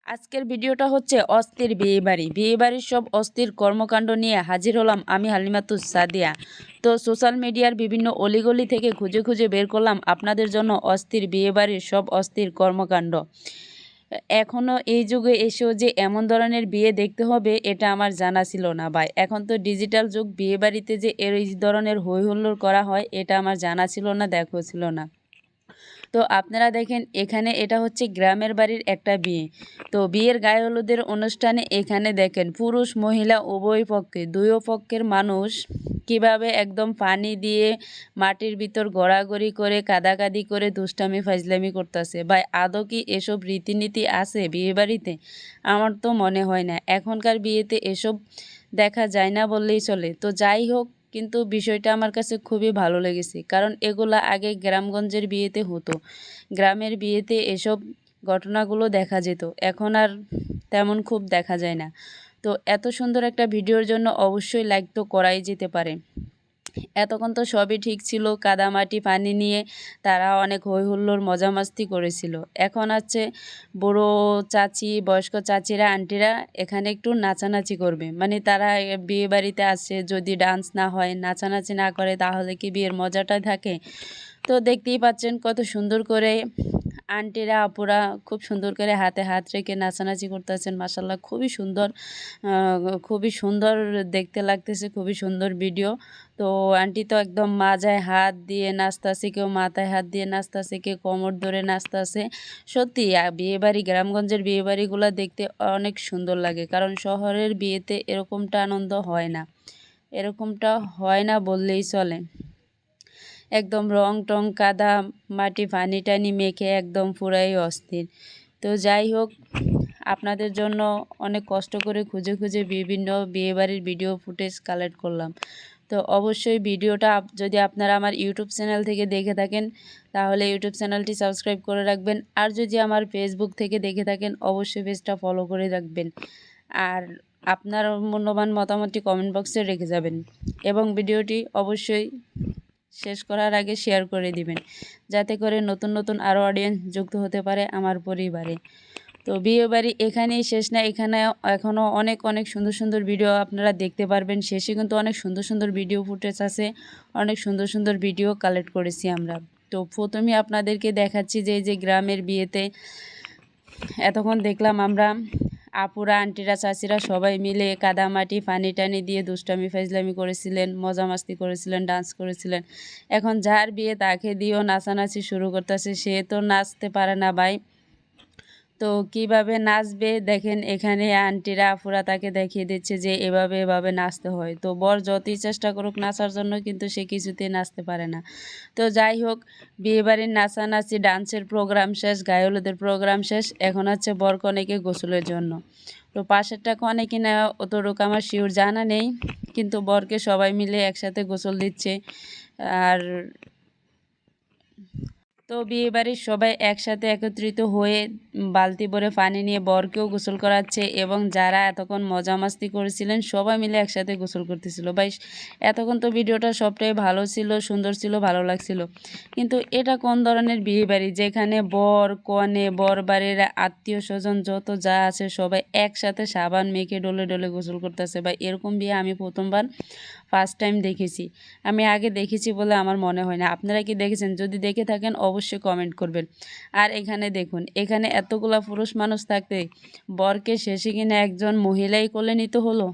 আজকের ভিডিওটা হচ্ছে অস্থির বিয়েবাড়ির সব অস্থির কর্মকাণ্ড নিয়ে হাজির হলাম আমি হালিমাতুস সাদিয়া। তো সোশ্যাল মিডিয়ার বিভিন্ন অলিগলি থেকে খুঁজে খুঁজে বের করলাম আপনাদের জন্য অস্থির বিয়েবাড়ির সব অস্থির কর্মকাণ্ড। এখনও এই যুগে এসেও যে এমন ধরনের বিয়ে দেখতে হবে এটা আমার জানা ছিল না ভাই। এখন তো ডিজিটাল যুগ, বিয়েবাড়িতে যে এই ধরনের হই হুল্লোড় করা হয় এটা আমার জানা ছিল না, দেখাও ছিল না। তো আপনারা দেখেন এখানে এটা হচ্ছে গ্রামের বাড়ির একটা বিয়ে। তো বিয়ের গায়ে হলুদের অনুষ্ঠানে এখানে দেখেন পুরুষ মহিলা উভয় পক্ষে দুই পক্ষের মানুষ কিভাবে একদম পানি দিয়ে মাটির ভিতর গড়াগড়ি করে কাদাকাদি করে দুষ্টামি ফাজলামি করতেছে। ভাই আদৌ কি এসব রীতিনীতি আছে বিয়েবাড়িতে? আমার তো মনে হয় না, এখনকার বিয়েতে এসব দেখা যায় না বললেই চলে। তো যাই হোক, কিন্তু বিষয়টা আমার কাছে খুবই ভালো লেগেছে, কারণ এগুলা আগে গ্রামগঞ্জের বিয়েতে হতো। গ্রামের বিয়েতে এসব ঘটনাগুলো দেখা যেত, এখন আর তেমন খুব দেখা যায় না। তো এত সুন্দর একটা ভিডিওর জন্য অবশ্যই লাইক তো করাই যেতে পারে। এতক্ষণ তো সবই ঠিক ছিল, কাদামাটি পানি নিয়ে তারা অনেক হই হুল্লোড় মজা মাস্তি করেছিল। এখন আছে বুড়ো চাচি, বয়স্ক চাচিরা, আন্টিরা এখানে একটু নাচানাচি করবে। মানে তারা বিয়ে বাড়িতে আসে, যদি ডান্স না হয়, নাচানাচি না করে তাহলে কি বিয়ের মজাটা থাকে? তো দেখতেই পাচ্ছেন কত সুন্দর করে আন্টিরা আপুরা খুব সুন্দর করে হাতে হাত রেখে নাচানাচি করতেছেন। মাশাল্লাহ খুবই সুন্দর দেখতে লাগতেছে, খুবই সুন্দর ভিডিও। তো আন্টি তো একদম মাজায় হাত দিয়ে নাচতেছে, কেউ মাথায় হাত দিয়ে নাচতেছে, কেউ কোমর ধরে নাচতেছে। সত্যি বিয়েবাড়ি, গ্রামগঞ্জের বিয়েবাড়িগুলো দেখতে অনেক সুন্দর লাগে, কারণ শহরের বিয়েতে এরকমটা আনন্দ হয় না, এরকমটা হয় না বললেই চলে। একদম রং টং কাদা মাটি পানি টানি মেখে একদম পুরাই অস্থির। তো যাই হোক, আপনাদের জন্য অনেক কষ্ট করে খুঁজে খুঁজে বিভিন্ন বিয়েবাড়ির ভিডিও ফুটেজ কালেক্ট করলাম। তো অবশ্যই ভিডিওটা যদি আপনারা আমার ইউটিউব চ্যানেল থেকে দেখে থাকেন তাহলে ইউটিউব চ্যানেলটি সাবস্ক্রাইব করে রাখবেন, আর যদি আমার ফেসবুক থেকে দেখে থাকেন অবশ্যই পেজটা ফলো করে রাখবেন, আর আপনার মূল্যবান মতামতটি কমেন্ট বক্সে রেখে যাবেন, এবং ভিডিওটি অবশ্যই শেষ করার আগে শেয়ার করে দিবেন, যাতে করে নতুন নতুন আরও অডিয়েন্স যুক্ত হতে পারে আমার পরিবারে। তো বিয়েবাড়ি এখানেই শেষ না, এখানে এখনও অনেক অনেক সুন্দর সুন্দর ভিডিও আপনারা দেখতে পারবেন। শেষে কিন্তু অনেক সুন্দর সুন্দর ভিডিও ফুটেজ আছে, অনেক সুন্দর সুন্দর ভিডিও কালেক্ট করেছি আমরা। তো প্রথমেই আপনাদেরকে দেখাচ্ছি যে এই যে গ্রামের বিয়েতে এতক্ষণ দেখলাম আমরা আপুরা, আন্টিরা, চাচিরা সবাই মিলে কাদামাটি পানি টানি দিয়ে দুষ্টামি ফাজলামি করেছিলেন, মজা মাস্তি করেছিলেন, ডান্স করেছিলেন। এখন যার বিয়ে তাকে দিয়েও নাচানাচি শুরু করতেছে, সে তো নাচতে পারে না ভাই। তো কিভাবে নাচবে দেখেন, এখানে আন্টিরা আপুরা তাকে দেখিয়ে দিচ্ছে যে এভাবে এভাবে নাচতে হয়। তো বর যতই চেষ্টা করুক নাচার জন্য, কিন্তু সে কিছুতেই নাচতে পারে না। তো যাই হোক, বিয়েবাড়ির নাচানাচি ডান্সের প্রোগ্রাম শেষ, গায়ে হলুদের প্রোগ্রাম শেষ, এখন হচ্ছে বর কনেকে গোসলের জন্য। তো পাশেরটা কনে কিনা অতটুকু আমার শিওর জানা নেই, কিন্তু বরকে সবাই মিলে একসাথে গোসল দিচ্ছে। আর তো বিয়েবাড়ির সবাই একসাথে একত্রিত হয়ে বালতি ভরে পানি নিয়ে বরকেও গোসল করাচ্ছে, এবং যারা এতক্ষণ মজা মাস্তি করেছিলেন সবাই মিলে একসাথে গোসল করতেছিল। ভাই এতক্ষণ তো ভিডিওটা সবটাই ভালো ছিল, সুন্দর ছিল, ভালো লাগছিল, কিন্তু এটা কোন ধরনের বিয়েবাড়ি যেখানে বর কনে, বর বাড়ির আত্মীয় স্বজন যত যা আছে সবাই একসাথে সাবান মেখে ডলে ডলে গোসল করতেছে? ভাই এরকম বিয়ে আমি প্রথমবার ফার্স্ট টাইম দেখেছি, আমি আগে দেখেছি বলে আমার মনে হয় না। আপনারা কি দেখেছেন? যদি দেখে থাকেন অবশ্যই কমেন্ট করবেন। আর এখানে দেখুন, এখানে এতগুলা পুরুষ মানুষ থাকতে বরকে শেষে কিনা একজন মহিলাই কোলে নিতে হলো।